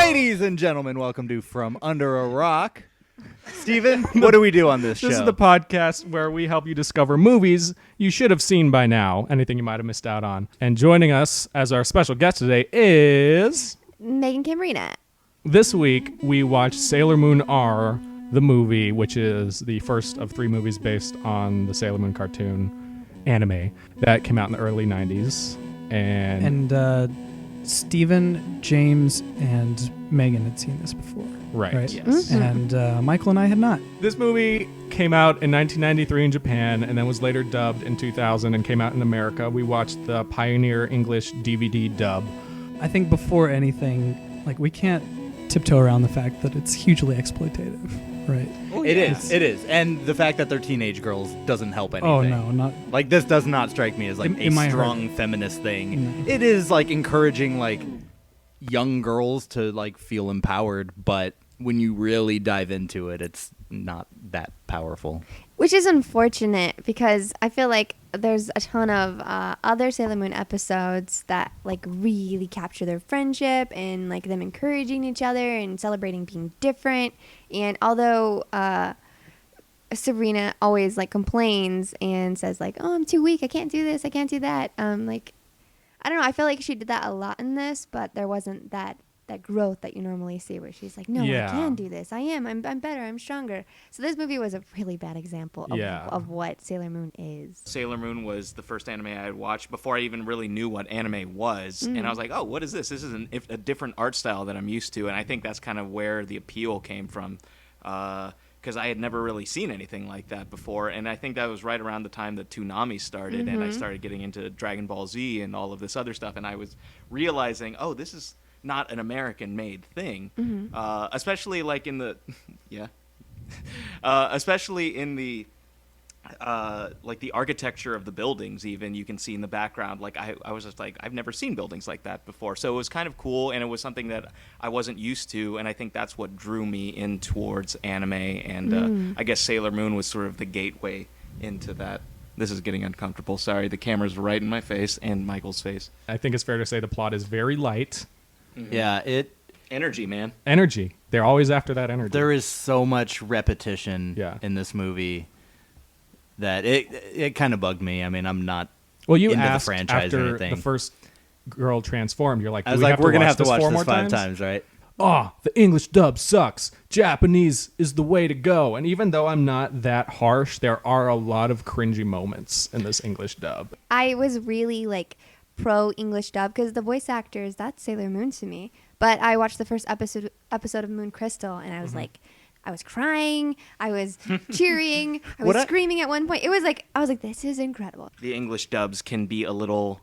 Ladies and gentlemen, welcome to From Under a Rock. Steven, what do we do on this show? This is the podcast where we help you discover movies you should have seen by now, anything you might have missed out on. And joining us as our special guest today is... Megan Camarina. This week, we watched Sailor Moon R, the movie, which is the first of 3 movies based on the Sailor Moon cartoon anime that came out in the early 90s. And Steven, James, and Megan had seen this before. Right. Yes. And Michael and I had not. This movie came out in 1993 in Japan and then was later dubbed in 2000 and came out in America. We watched the Pioneer English DVD dub. I think before anything, like, we can't tiptoe around the fact that it's hugely exploitative, right? It is. And the fact that they're teenage girls doesn't help anything. Oh, no, not... Like, this does not strike me as, like, a strong feminist thing. No. It is, like, encouraging, like, young girls to, like, feel empowered, but when you really dive into it, it's not that powerful. Which is unfortunate because I feel like there's a ton of other Sailor Moon episodes that like really capture their friendship and like them encouraging each other and celebrating being different. And although Sabrina always like complains and says like, "Oh, I'm too weak. I can't do this. I can't do that." Like, I don't know. I feel like she did that a lot in this, but there wasn't that growth that you normally see where she's like, no, I can do this. I'm better. I'm stronger. So this movie was a really bad example of what Sailor Moon is. Sailor Moon was the first anime I had watched before I even really knew what anime was. And I was like, oh, what is this? This is a different art style that I'm used to. And I think that's kind of where the appeal came from. Because I had never really seen anything like that before. And I think that was right around the time that Toonami started. And I started getting into Dragon Ball Z and all of this other stuff. And I was realizing, oh, this is not an American-made thing, especially like in the, especially in the, like the architecture of the buildings. Even you can see in the background. Like I was just like, I've never seen buildings like that before. So it was kind of cool, and it was something that I wasn't used to, and I think that's what drew me in towards anime. And I guess Sailor Moon was sort of the gateway into that. This is getting uncomfortable. Sorry, the camera's right in my face and Michael's face. I think it's fair to say the plot is very light. Yeah, energy, man. Energy. They're always after that energy. There is so much repetition in this movie that it kind of bugged me. I mean, I'm not into the franchise or anything. The first girl transformed, you're like, I was like, we're going to have to watch this 5 times, right? Oh, the English dub sucks. Japanese is the way to go. And even though I'm not that harsh, there are a lot of cringy moments in this English dub. I was really like pro English dub because the voice actors, that's Sailor Moon to me. But I watched the first episode of Moon Crystal and I was like, I was crying, I was cheering, I was screaming at one point. It was like, I was like, this is incredible. The English dubs can be a little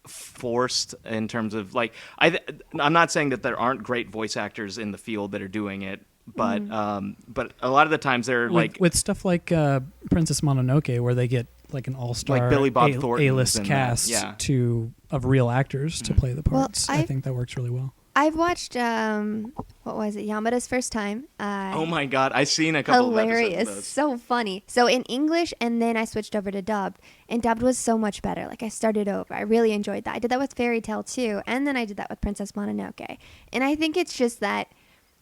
forced in terms of like, I'm not saying that there aren't great voice actors in the field that are doing it, but a lot of the times they're with stuff like Princess Mononoke, where they get like an all-star like Billy Bob Thornton A-list cast of real actors to play the parts. I think that works really well. I've watched what was it, Yamada's First Time. Oh my god, I've seen a couple of episodes of those. So funny. So in English, and then I switched over to dubbed, and dubbed was so much better. Like I started over. I really enjoyed that. I did that with Fairy Tail too, and then I did that with Princess Mononoke. And I think it's just that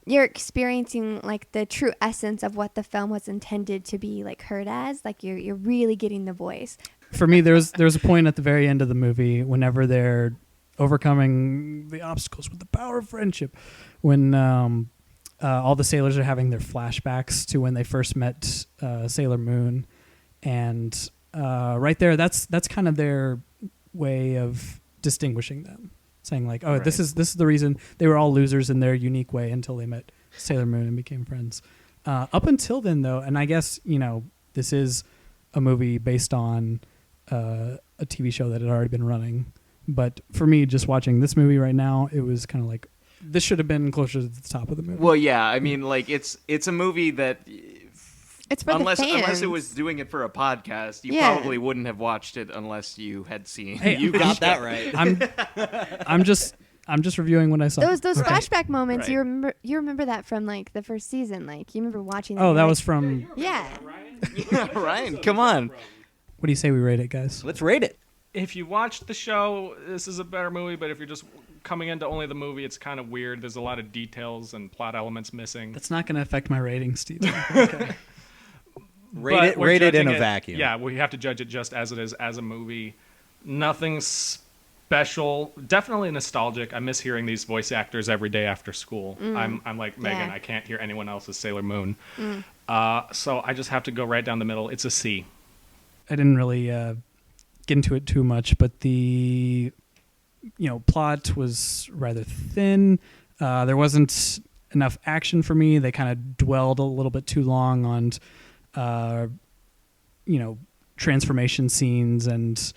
you're experiencing like the true essence of what the film was intended to be like heard as. Like you're really getting the voice. For me, there's a point at the very end of the movie whenever they're overcoming the obstacles with the power of friendship, when all the sailors are having their flashbacks to when they first met Sailor Moon, and right there, that's kind of their way of distinguishing them. Saying like, oh, this is the reason they were all losers in their unique way until they met Sailor Moon and became friends. Up until then, though, and I guess this is a movie based on a TV show that had already been running. But for me, just watching this movie right now, it was kind of like this should have been closer to the top of the movie. Well, yeah, I mean, like it's a movie that. It's for the fans. Unless it was doing it for a podcast, you probably wouldn't have watched it unless you had seen. Hey, you got that right. I'm just reviewing what I saw. Those flashback moments. Right. You remember that from like the first season. Like you remember watching. That was from. Yeah. Ryan, come on. What do you say we rate it, guys? Let's rate it. If you watched the show, this is a better movie. But if you're just coming into only the movie, it's kind of weird. There's a lot of details and plot elements missing. That's not going to affect my rating, Steven. Okay. Rate it in a vacuum. Yeah, we have to judge it just as it is as a movie. Nothing special. Definitely nostalgic. I miss hearing these voice actors every day after school. I'm like Megan. I can't hear anyone else's Sailor Moon. So I just have to go right down the middle. It's a C. I didn't really get into it too much, but the plot was rather thin. There wasn't enough action for me. They kind of dwelled a little bit too long on transformation scenes and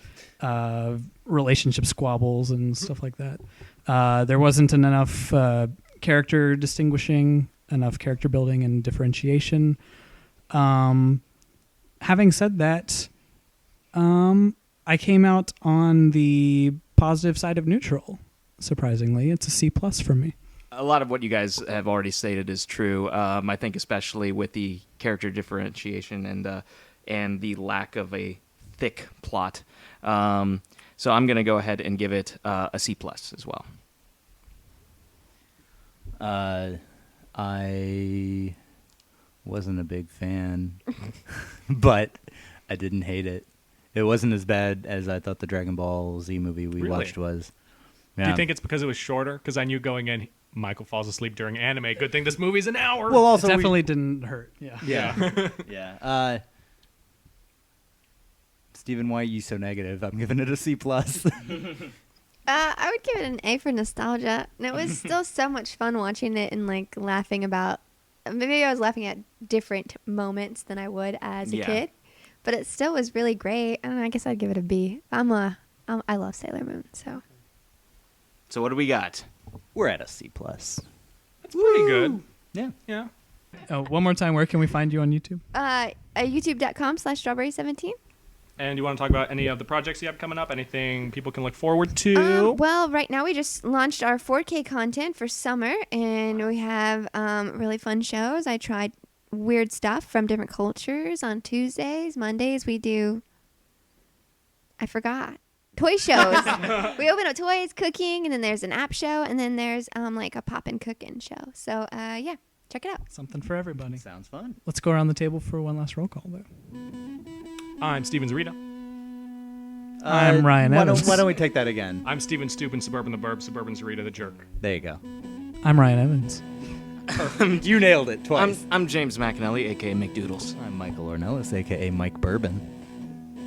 relationship squabbles and stuff like that. There wasn't enough character distinguishing, enough character building and differentiation. Having said that, I came out on the positive side of neutral. Surprisingly, it's a C+ for me. A lot of what you guys have already stated is true. I think especially with the character differentiation and the lack of a thick plot. So I'm going to go ahead and give it a C+ as well. I wasn't a big fan, but I didn't hate it. It wasn't as bad as I thought the Dragon Ball Z movie we watched was. Yeah. Do you think it's because it was shorter? Because I knew going in, Michael falls asleep during anime. Good thing this movie's an hour. Well, also it definitely didn't hurt. Yeah. Yeah. Stephen, why are you so negative? I'm giving it a C+. I would give it an A for nostalgia. And it was still so much fun watching it and like laughing about. Maybe I was laughing at different moments than I would as a kid, but it still was really great. And I guess I'd give it a B. I love Sailor Moon, so. So what do we got? We're at a C+. That's pretty good. Yeah. Oh, one more time, where can we find you on YouTube? YouTube.com/Strawburry17. And you want to talk about any of the projects you have coming up? Anything people can look forward to? Well, right now we just launched our 4K content for summer, and we have really fun shows. I tried weird stuff from different cultures on Tuesdays. Mondays we do, I forgot, toy shows. We open up toys, cooking, and then there's an app show, and then there's like a poppin' cooking show. So yeah, check it out. Something for everybody. Sounds fun. Let's go around the table for one last roll call, though. I'm Steven Zarita. I'm Ryan Evans. Why don't we take that again? I'm Steven Stupin, Suburban the Burb, Suburban Zarita the Jerk. There you go. I'm Ryan Evans. You nailed it twice. I'm James McAnally, a.k.a. McDoodles. I'm Michael Ornelas, a.k.a. Mike Bourbon.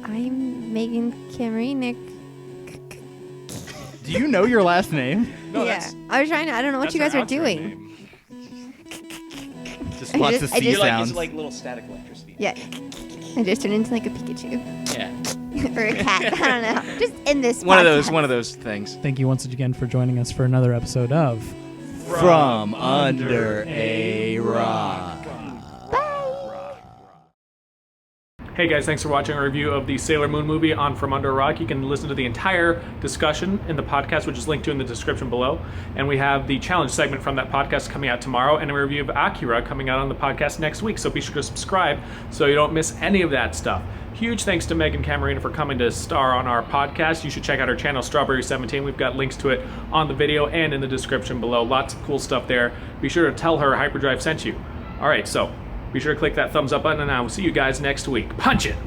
I'm Megan Kamerinik. Do you know your last name? No, Yeah, I was trying to. I don't know what you guys are doing. Just lots of I C just- sounds. little static electricity. Yeah, I just turned into like a Pikachu Yeah. or a cat. I don't know. Just in this. One podcast. of those things. Thank you once again for joining us for another episode of From Under a Rock. Hey guys, thanks for watching a review of the Sailor Moon movie on From Under a Rock. You can listen to the entire discussion in the podcast, which is linked to in the description below. And we have the challenge segment from that podcast coming out tomorrow, and a review of Akira coming out on the podcast next week. So be sure to subscribe so you don't miss any of that stuff. Huge thanks to Megan Camarina for coming to star on our podcast. You should check out her channel, Strawburry17. We've got links to it on the video and in the description below. Lots of cool stuff there. Be sure to tell her Hyperdrive sent you. All right, so be sure to click that thumbs up button, and I will see you guys next week. Punch it!